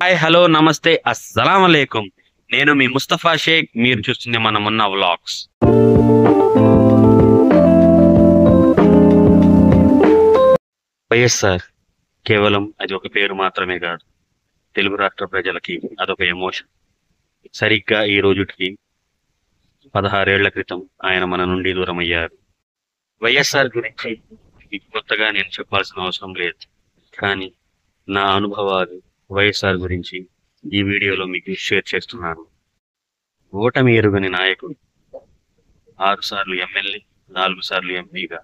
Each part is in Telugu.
హాయ్ హలో నమస్తే అస్సలాం అలైకుం. నేను మీ ముస్తఫా షేక్. మీరు చూస్తుంది మనమున్న వ్లాగ్స్. వైఎస్ఆర్ కేవలం అది ఒక పేరు మాత్రమే కాదు, తెలుగు రాష్ట్ర ప్రజలకి అదొక ఎమోషన్. సరిగ్గా ఈ రోజుకి 16 ఏళ్ల క్రితం ఆయన మన నుండి దూరం అయ్యారు. వైఎస్ఆర్ గురించి మీకు కొత్తగా నేను చెప్పాల్సిన అవసరం లేదు, కానీ నా అనుభవాలు వైఎస్ఆర్ గురించి ఈ వీడియోలో మీకు షేర్ చేస్తున్నాను. ఓటమి ఎరుగని నాయకుడు, 6 సార్లు ఎమ్మెల్యే, 4 సార్లు ఎంపీగా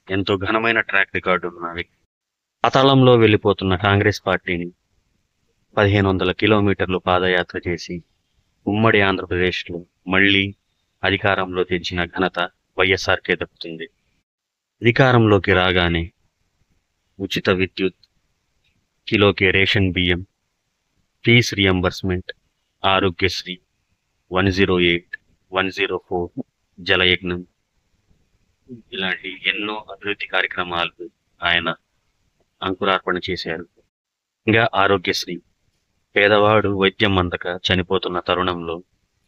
ఎంతో ఘనమైన ట్రాక్ రికార్డు ఉన్న వ్యక్తి. పాతాళంలో వెళ్ళిపోతున్న కాంగ్రెస్ పార్టీని 1500 కిలోమీటర్లు పాదయాత్ర చేసి ఉమ్మడి ఆంధ్రప్రదేశ్లో మళ్ళీ అధికారంలో తెచ్చిన ఘనత వైఎస్ఆర్కే దక్కుతుంది. అధికారంలోకి రాగానే ఉచిత విద్యుత్, కిలోకి రేషన్ బియ్యం, ఫీజ్ రియంబర్స్మెంట్, ఆరోగ్యశ్రీ, 108, 104, జలయజ్ఞం ఇలాంటి ఎన్నో అభివృద్ధి కార్యక్రమాలు ఆయన అంకురార్పణ చేశారు. ఇంకా ఆరోగ్యశ్రీ, పేదవాడు వైద్యం అందక చనిపోతున్న తరుణంలో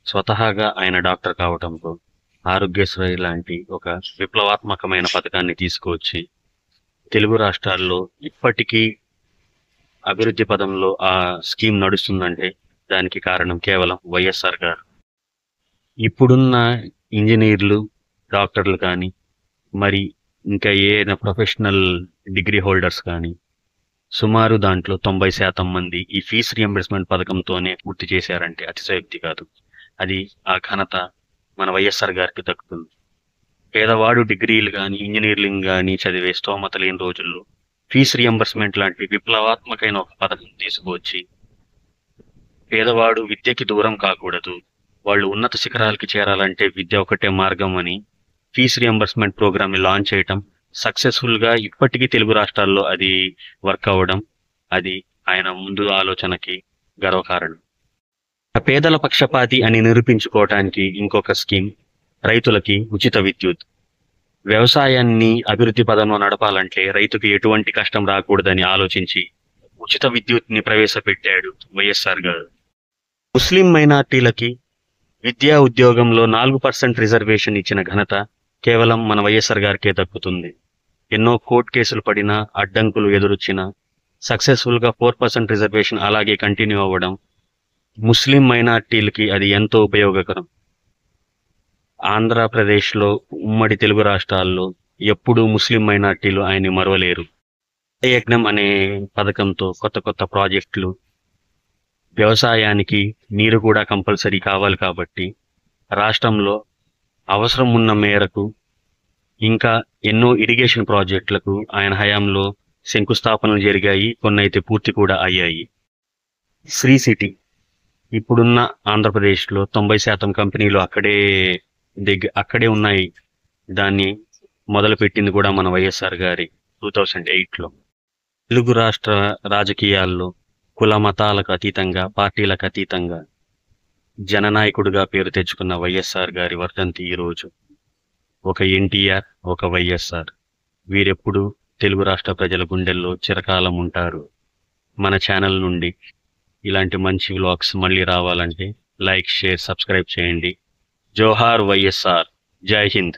స్వతహాగా ఆయన డాక్టర్ కావడంతో ఆరోగ్యశ్రీ లాంటి ఒక విప్లవాత్మకమైన పథకాన్ని తీసుకువచ్చి తెలుగు రాష్ట్రాల్లో ఇప్పటికీ అభివృద్ధి పదంలో ఆ స్కీమ్ నడుస్తుందంటే దానికి కారణం కేవలం వైఎస్ఆర్ గారు. ఇప్పుడున్న ఇంజనీర్లు, డాక్టర్లు కానీ మరి ఇంకా ఏదైనా ప్రొఫెషనల్ డిగ్రీ హోల్డర్స్ కానీ సుమారు దాంట్లో 90% మంది ఈ ఫీజ్ రియంబర్స్మెంట్ పథకంతోనే పూర్తి చేశారంటే అతిశయోక్తి కాదు. అది ఆ ఘనత మన వైఎస్ఆర్ గారికి దక్కుతుంది. పేదవాడు డిగ్రీలు కానీ ఇంజనీరింగ్ కానీ చదివే స్తోమత లేని రోజుల్లో ఫీజ్ రియంబర్స్మెంట్ లాంటి విప్లవాత్మకమైన ఒక పథకం తీసుకువచ్చి పేదవాడు విద్యకి దూరం కాకూడదు, వాళ్ళు ఉన్నత శిఖరాలకి చేరాలంటే విద్య ఒకటే మార్గం అని ఫీజ్ రియంబర్స్మెంట్ ప్రోగ్రామ్ని లాంచ్ చేయటం సక్సెస్ఫుల్గా ఇప్పటికీ తెలుగు రాష్ట్రాల్లో అది వర్క్ అవ్వడం, అది ఆయన ముందు ఆలోచనకి గర్వకారణం. పేదల పక్షపాతి అని నిరూపించుకోవటానికి ఇంకొక స్కీమ్ రైతులకి ఉచిత విద్యుత్. వ్యవసాయాన్ని అభివృద్ధి పదంలో నడపాలంటే రైతుకి ఎటువంటి కష్టం రాకూడదని ఆలోచించి ఉచిత విద్యుత్ని ప్రవేశపెట్టాడు వైఎస్ఆర్ గారు. ముస్లిం మైనార్టీలకి విద్యా ఉద్యోగంలో 4% రిజర్వేషన్ ఇచ్చిన ఘనత కేవలం మన వైఎస్ఆర్ గారికే దక్కుతుంది. ఎన్నో కోర్టు కేసులు పడినా, అడ్డంకులు ఎదురొచ్చినా సక్సెస్ఫుల్గా 4% రిజర్వేషన్ అలాగే కంటిన్యూ అవ్వడం ముస్లిం మైనార్టీలకి అది ఎంతో ఉపయోగకరం. ఆంధ్రప్రదేశ్లో ఉమ్మడి తెలుగు రాష్ట్రాల్లో ఎప్పుడూ ముస్లిం మైనార్టీలు ఆయన్ని మరవలేరు. యజ్ఞం అనే పథకంతో కొత్త కొత్త ప్రాజెక్టులు, వ్యవసాయానికి నీరు కూడా కంపల్సరీ కావాలి కాబట్టి రాష్ట్రంలో అవసరం ఉన్న మేరకు ఇంకా ఎన్నో ఇరిగేషన్ ప్రాజెక్టులకు ఆయన హయాంలో శంకుస్థాపనలు జరిగాయి, కొన్ని అయితే పూర్తి కూడా అయ్యాయి. శ్రీ సిటీ ఇప్పుడున్న ఆంధ్రప్రదేశ్లో 90% కంపెనీలు అక్కడే ఉన్నాయి. దాన్ని మొదలుపెట్టింది కూడా మన వైఎస్ఆర్ గారి 2008లో. తెలుగు రాష్ట్ర రాజకీయాల్లో కుల మతాలకు అతీతంగా, పార్టీలకు అతీతంగా జననాయకుడిగా పేరు తెచ్చుకున్న వైఎస్ఆర్ గారి వర్ధంతి ఈరోజు. ఒక ఎన్టీఆర్, ఒక వైఎస్ఆర్, వీరెప్పుడు తెలుగు రాష్ట్ర ప్రజల గుండెల్లో చిరకాలం ఉంటారు. మన ఛానల్ నుండి ఇలాంటి మంచి వ్లాగ్స్ మళ్ళీ రావాలంటే లైక్, షేర్, సబ్స్క్రైబ్ చేయండి. జోహార్ వైఎస్ఆర్. జై హింద్.